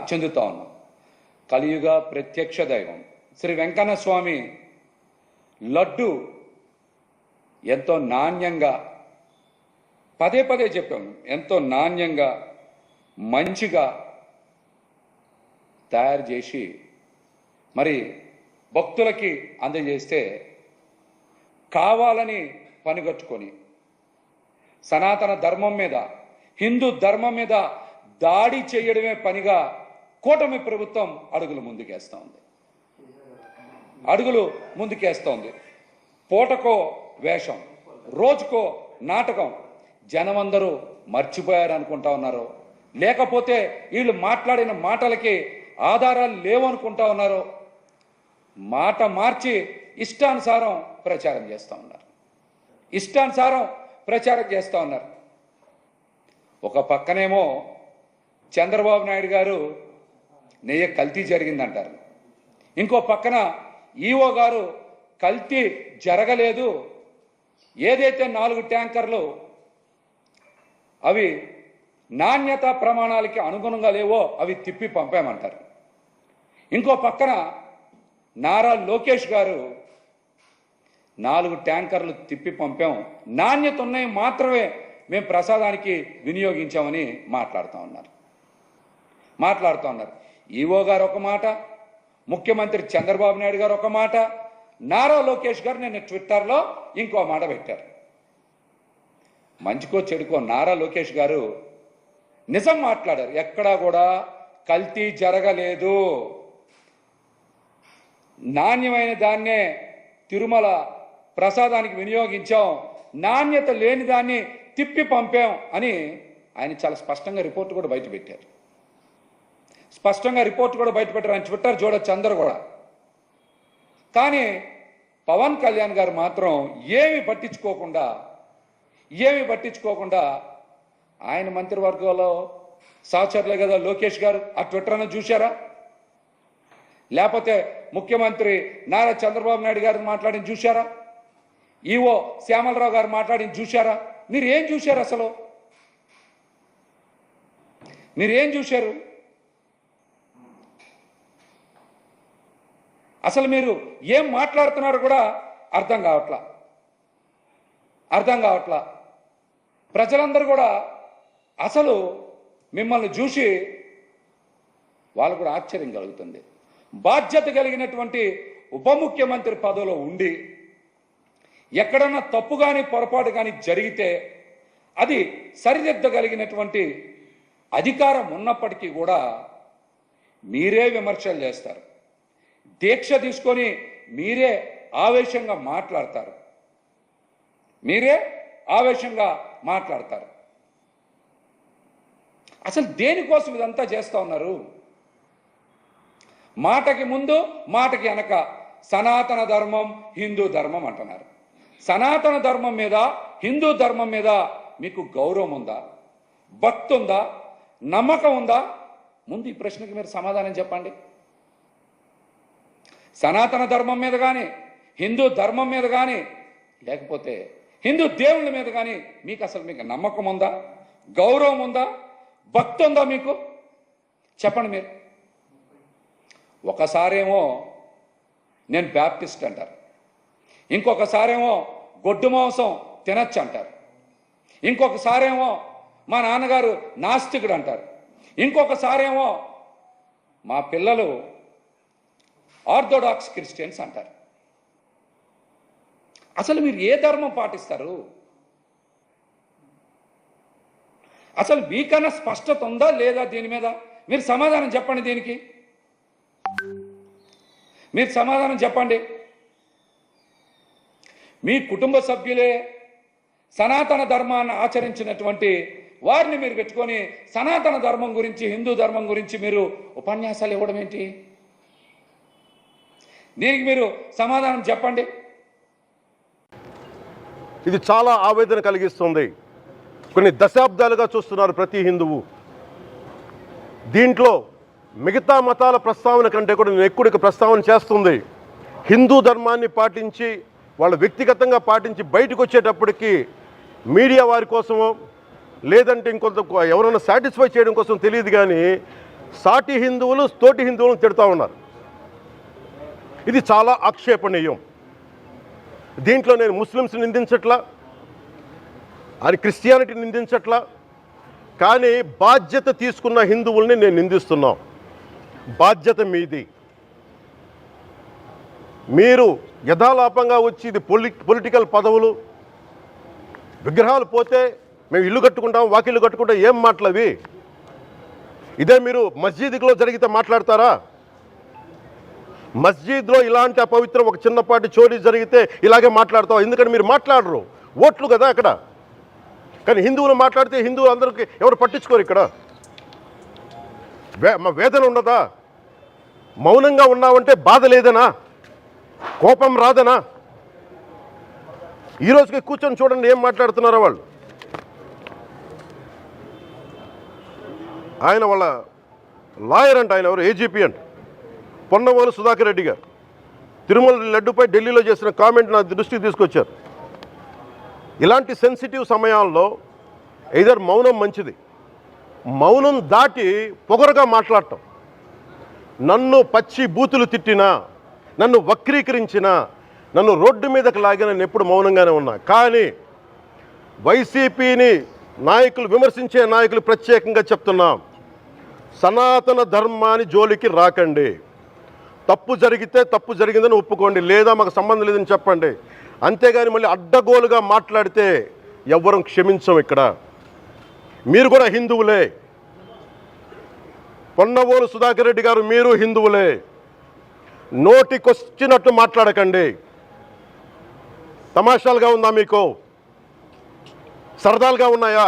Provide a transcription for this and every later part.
చెందుతా ఉన్నాం. కలియుగ ప్రత్యక్ష దైవం శ్రీ వెంకన్న స్వామి లడ్డు ఎంతో నాణ్యంగా, పదే పదే చెప్పాము, ఎంతో నాణ్యంగా మంచిగా తయారు చేసి మరి భక్తులకి అందజేస్తే కావాలని పనిగట్టుకొని సనాతన ధర్మం మీద, హిందూ ధర్మం మీద దాడి చేయడమే పనిగా కూటమి ప్రభుత్వం అడుగులు ముందుకేస్తోంది. పూటకో వేషం, రోజుకో నాటకం. జనమందరూ మర్చిపోయారు అనుకుంటా ఉన్నారు, లేకపోతే వీళ్ళు మాట్లాడిన మాటలకి ఆధారాలు లేవనుకుంటా ఉన్నారు. మాట మార్చి ఇష్టానుసారం ప్రచారం చేస్తూ ఉన్నారు. ఒక పక్కనేమో చంద్రబాబు నాయుడు గారు నెయ్యి కల్తీ జరిగిందంటారు, ఇంకో పక్కన ఈఓ గారు కల్తీ జరగలేదు, ఏదైతే 4 ట్యాంకర్లు అవి నాణ్యత ప్రమాణాలకి అనుగుణంగా లేవో అవి తిప్పి పంపామంటారు. ఇంకో పక్కన నారా లోకేష్ గారు 4 ట్యాంకర్లు తిప్పి పంపాం, నాణ్యత ఉన్నాయి మాత్రమే మేము ప్రసాదానికి వినియోగించామని మాట్లాడుతూ ఉన్నారు. ఈఓ గారు ఒక మాట, ముఖ్యమంత్రి చంద్రబాబు నాయుడు గారు ఒక మాట, నారా లోకేష్ గారు నిన్న ట్విట్టర్లో ఇంకో మాట పెట్టారు. మంచికో చెడుకో నారా లోకేష్ గారు నిజం మాట్లాడారు. ఎక్కడా కూడా కల్తీ జరగలేదు, నాణ్యమైన దాన్నే తిరుమల ప్రసాదానికి వినియోగించాం, నాణ్యత లేని దాన్ని తిప్పి పంపాం అని ఆయన చాలా స్పష్టంగా రిపోర్ట్ కూడా బయట పెట్టారు. ఆయన ట్విట్టర్ చూడొచ్చు అందరూ కూడా. కానీ పవన్ కళ్యాణ్ గారు మాత్రం ఏమి పట్టించుకోకుండా ఆయన మంత్రివర్గంలో సహచరులే కదా లోకేష్ గారు, ఆ ట్విట్టర్ అన్న చూశారా? లేకపోతే ముఖ్యమంత్రి నారా చంద్రబాబు నాయుడు గారు మాట్లాడిన చూశారా? ఈఓ శ్యామలరావు గారు మాట్లాడిన చూశారా? మీరు ఏం చూశారు? అసలు మీరేం చూశారు? అసలు మీరు ఏం మాట్లాడుతున్నారో కూడా అర్థం కావట్లా. ప్రజలందరూ కూడా అసలు మిమ్మల్ని చూసి వాళ్ళు కూడా ఆశ్చర్యం కలుగుతుంది. బాధ్యత కలిగినటువంటి ఉప ముఖ్యమంత్రి పదవిలో ఉండి ఎక్కడన్నా తప్పు కానీ పొరపాటు కానీ జరిగితే అది సరిదిద్దగలిగినటువంటి అధికారం ఉన్నప్పటికీ కూడా మీరే విమర్శలు చేస్తారు, దీక్ష తీసుకొని మీరే ఆవేశంగా మాట్లాడతారు. అసలు దేనికోసం ఇదంతా చేస్తూ ఉన్నారు? మాటకి ముందు మాటకి వెనక సనాతన ధర్మం, హిందూ ధర్మం అంటున్నారు. సనాతన ధర్మం మీద, హిందూ ధర్మం మీద మీకు గౌరవం ఉందా? భక్తి ఉందా? నమ్మకం ఉందా? ముందు ఈ ప్రశ్నకి మీరు సమాధానం చెప్పండి. సనాతన ధర్మం మీద కానీ, హిందూ ధర్మం మీద కానీ, లేకపోతే హిందూ దేవుళ్ళ మీద కానీ మీకు నమ్మకం ఉందా? గౌరవం ఉందా? భక్తి ఉందా? మీకు చెప్పండి. మీరు ఒకసారేమో నేను బ్యాప్టిస్ట్ అంటారు, ఇంకొకసారేమో గొడ్డు మాంసం తినచ్చు అంటారు, ఇంకొకసారేమో మా నాన్నగారు నాస్తికుడు అంటారు, ఇంకొకసారేమో మా పిల్లలు ఆర్థోడాక్స్ క్రిస్టియన్స్ అంటారు. అసలు మీరు ఏ ధర్మం పాటిస్తారు? అసలు మీకన్నా స్పష్టత ఉందా లేదా దీని మీద? మీరు సమాధానం చెప్పండి. దీనికి మీరు సమాధానం చెప్పండి. మీ కుటుంబ సభ్యులే సనాతన ధర్మాన్ని ఆచరించినటువంటి వారిని మీరు పెట్టుకొని సనాతన ధర్మం గురించి, హిందూ ధర్మం గురించి మీరు ఉపన్యాసాలు ఇవ్వడం ఏంటి? దీనికి మీరు సమాధానం చెప్పండి. ఇది చాలా ఆవేదన కలిగిస్తుంది. కొన్ని దశాబ్దాలుగా చూస్తున్నారు ప్రతి హిందువు. దీంట్లో మిగతా మతాల ప్రస్తావన కంటే కూడా నేను ఎక్కువ ప్రస్తావన చేస్తుంది. హిందూ ధర్మాన్ని పాటించి వాళ్ళు వ్యక్తిగతంగా పాటించి బయటకు వచ్చేటప్పటికి మీడియా వారి కోసమో లేదంటే ఇంకొంత ఎవరైనా సాటిస్ఫై చేయడం కోసం తెలియదు, కానీ సాటి హిందువులు తోటి హిందువులను తిడుతూ ఉన్నారు. ఇది చాలా ఆక్షేపణీయం. దీంట్లో నేను ముస్లిమ్స్ నిందించట్లా, అది క్రిస్టియానిటీ నిందించట్లా, కానీ బాధ్యత తీసుకున్న హిందువుల్ని నేను నిందిస్తున్నాం. బాధ్యత మీది. మీరు యథాలాపంగా వచ్చి ఇది పొలిటికల్ పదవులు, విగ్రహాలు పోతే మేము ఇల్లు కట్టుకుంటాం, వాకిళ్ళు కట్టుకుంటాం, ఏం మాటలవి? ఇదే మీరు మస్జిద్లో జరిగితే మాట్లాడతారా? మస్జిద్లో ఇలాంటి అపవిత్రం ఒక చిన్నపాటి చోరీ జరిగితే ఇలాగే మాట్లాడతాం. ఎందుకంటే మీరు మాట్లాడరు, ఓట్లు కదా అక్కడ. కానీ హిందువులు మాట్లాడితే హిందువులు అందరికీ ఎవరు పట్టించుకోరు. ఇక్కడ మా వేదన ఉండదా? మౌనంగా ఉన్నామంటే బాధ లేదనా? కోపం రాదనా? ఈ రోజుకి కూర్చొని చూడండి ఏం మాట్లాడుతున్నారో వాళ్ళు. ఆయన వాళ్ళ లాయర్ అంట, ఆయన ఎవరు, ఏజీపీ అంట, పొన్నవోలు సుధాకర్ రెడ్డి గారు తిరుమల లడ్డుపై ఢిల్లీలో చేసిన కామెంట్ నా దృష్టికి తీసుకొచ్చారు. ఇలాంటి సెన్సిటివ్ సమయాల్లో ఎయిదర్ మౌనం మంచిది, మౌనం దాటి పొగరుగా మాట్లాడటం, నన్ను పచ్చి బూతులు తిట్టినా, నన్ను వక్రీకరించినా, నన్ను రోడ్డు మీదకి లాగిన నేను ఎప్పుడు మౌనంగానే ఉన్నా. కానీ వైసీపీని నాయకులు, విమర్శించే నాయకులు ప్రత్యేకంగా చెప్తున్నాం, సనాతన ధర్మాన్ని జోలికి రాకండి. తప్పు జరిగితే తప్పు జరిగిందని ఒప్పుకోండి, లేదా మాకు సంబంధం లేదని చెప్పండి. అంతేగాని మళ్ళీ అడ్డగోలుగా మాట్లాడితే ఎవ్వరం క్షమించం. ఇక్కడ మీరు కూడా హిందువులే. పొన్నవోలు సుధాకర్ రెడ్డి గారు మీరు హిందువులే. నోటికొచ్చినట్టు మాట్లాడకండి. తమాషాలుగా ఉందా మీకు? సరదాలుగా ఉన్నాయా?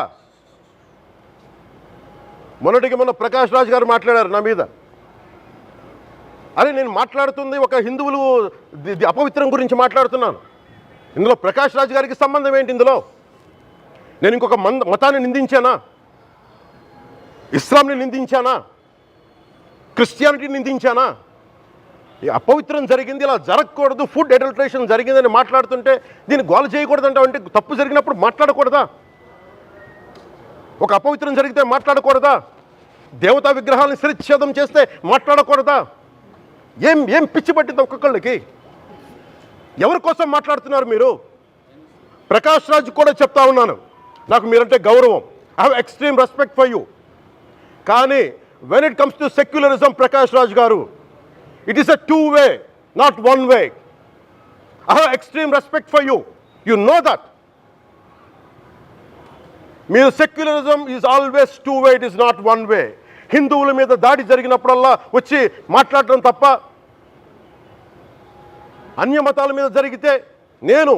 మొన్న ప్రకాష్ రాజ్ గారు మాట్లాడారు నా మీద. అరే నేను మాట్లాడుతుంది ఒక హిందువులు అపవిత్రం గురించి మాట్లాడుతున్నాను. ఇందులో ప్రకాష్ రాజ్ గారికి సంబంధం ఏంటి? ఇందులో నేను ఇంకొక మతాన్ని నిందించానా? ఇస్లాంని నిందించానా? క్రిస్టియానిటీని నిందించానా? ఈ అపవిత్రం జరిగింది, ఇలా జరగకూడదు, ఫుడ్ అడల్ట్రేషన్ జరిగిందని మాట్లాడుతుంటే దీన్ని గోల చేయకూడదంటే, అంటే తప్పు జరిగినప్పుడు మాట్లాడకూడదా? ఒక అపవిత్రం జరిగితే మాట్లాడకూడదా? దేవతా విగ్రహాలను శిరచ్ఛేదం చేస్తే మాట్లాడకూడదా? ఏం పిచ్చి పట్టింది ఒక్కొక్కళ్ళకి? ఎవరి కోసం మాట్లాడుతున్నారు మీరు? ప్రకాష్ రాజ్ కూడా చెప్తా ఉన్నాను, నాకు మీరంటే గౌరవం, I have extreme respect for you. కానీ when it comes to secularism, Prakash Raj garu, it is a two-way, not one-way. I have extreme respect for you. You know that. మీరు secularism is always two-way, it is not one-way. హిందువుల మీద దాడి జరిగినప్పుడల్లా వచ్చి మాట్లాడటం తప్ప, అన్య మతాల మీద జరిగితే నేను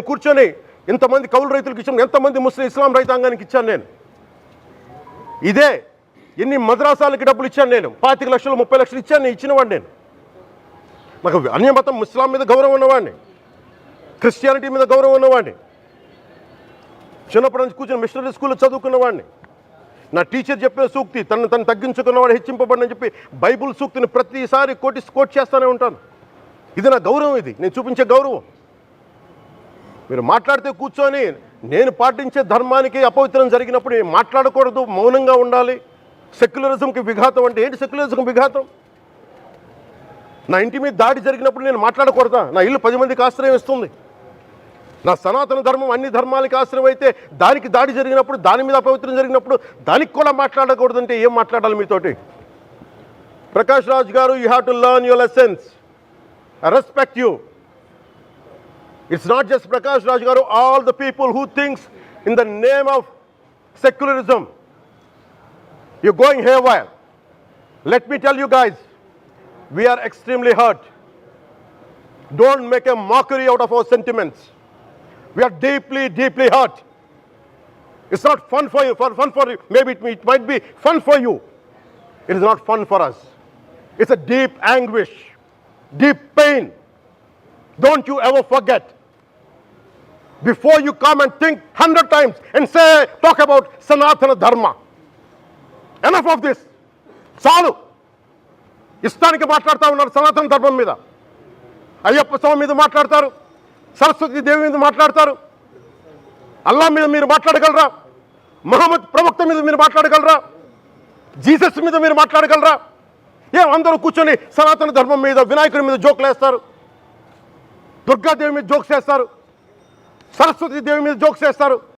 కూర్చొని ఇంతమంది కౌలు రైతులకు ఇచ్చాను, ఎంతమంది ముస్లిం ఇస్లాం రైతాంగానికి ఇచ్చాను నేను. ఇదే ఎన్ని మద్రాసాలకి డబ్బులు ఇచ్చాను నేను, 25 లక్షలు 30 లక్షలు ఇచ్చాను, ఇచ్చినవాడిని నేను. నాకు అన్యమతం ఇస్లాం మీద గౌరవం ఉన్నవాడిని, క్రిస్టియానిటీ మీద గౌరవం ఉన్నవాడిని, చిన్నప్పటి నుంచి కూర్చొని మిషనరీ స్కూల్లో చదువుకున్నవాడిని. నా టీచర్ చెప్పిన సూక్తి, తను తగ్గించుకున్నవాడు హెచ్చింపబడిని చెప్పి బైబుల్ సూక్తిని ప్రతిసారి కోట్ చేస్తూనే ఉంటాను. ఇది నా గౌరవం, ఇది నేను చూపించే గౌరవం. మీరు మాట్లాడితే కూర్చొని నేను పాటించే ధర్మానికి అపవిత్రం జరిగినప్పుడు నేను మాట్లాడకూడదు, మౌనంగా ఉండాలి. సెక్యులరిజంకి విఘాతం అంటే ఏంటి? సెక్యులరిజంకి విఘాతం? నా ఇంటి మీద దాడి జరిగినప్పుడు నేను మాట్లాడకూడదా? నా ఇల్లు 10 మందికి ఆశ్రయం ఇస్తుంది. నా సనాతన ధర్మం అన్ని ధర్మాలకి ఆశ్రయం అయితే దానికి దాడి జరిగినప్పుడు, దాని మీద అపవిత్రం జరిగినప్పుడు దానికి కూడా మాట్లాడకూడదంటే ఏం మాట్లాడాలి మీతోటి? ప్రకాష్ రాజ్ గారు, you have to learn your lessons. I respect you. It's not just Prakash Raj Garu, all the people who thinks in the name of secularism, you're going haywire. Let me tell you guys, we are extremely hurt. Don't make a mockery out of our sentiments. We are deeply, deeply hurt. It's not fun for you, maybe it might be fun for you. It is not fun for us. It's a deep anguish, deep pain. Don't you ever forget. Before you come and think 100 times and talk about Sanatana Dharma. Enough of this. చాలు. ఇష్టానికి మాట్లాడుతూ ఉన్నారు సనాతన ధర్మం మీద. అయ్యప్ప స్వామి మీద మాట్లాడతారు, సరస్వతి దేవి మీద మాట్లాడతారు. అల్లా మీద మీరు మాట్లాడగలరా? మహమ్మద్ ప్రవక్త మీద మీరు మాట్లాడగలరా? జీసస్ మీద మీరు మాట్లాడగలరా? ఏం అందరూ కూర్చొని సనాతన ధర్మం మీద, వినాయకుడి మీద జోకులు వేస్తారు, దుర్గాదేవి మీద జోక్స్ వేస్తారు, సరస్వతి దేవి మీద జోక్స్ వేస్తారు.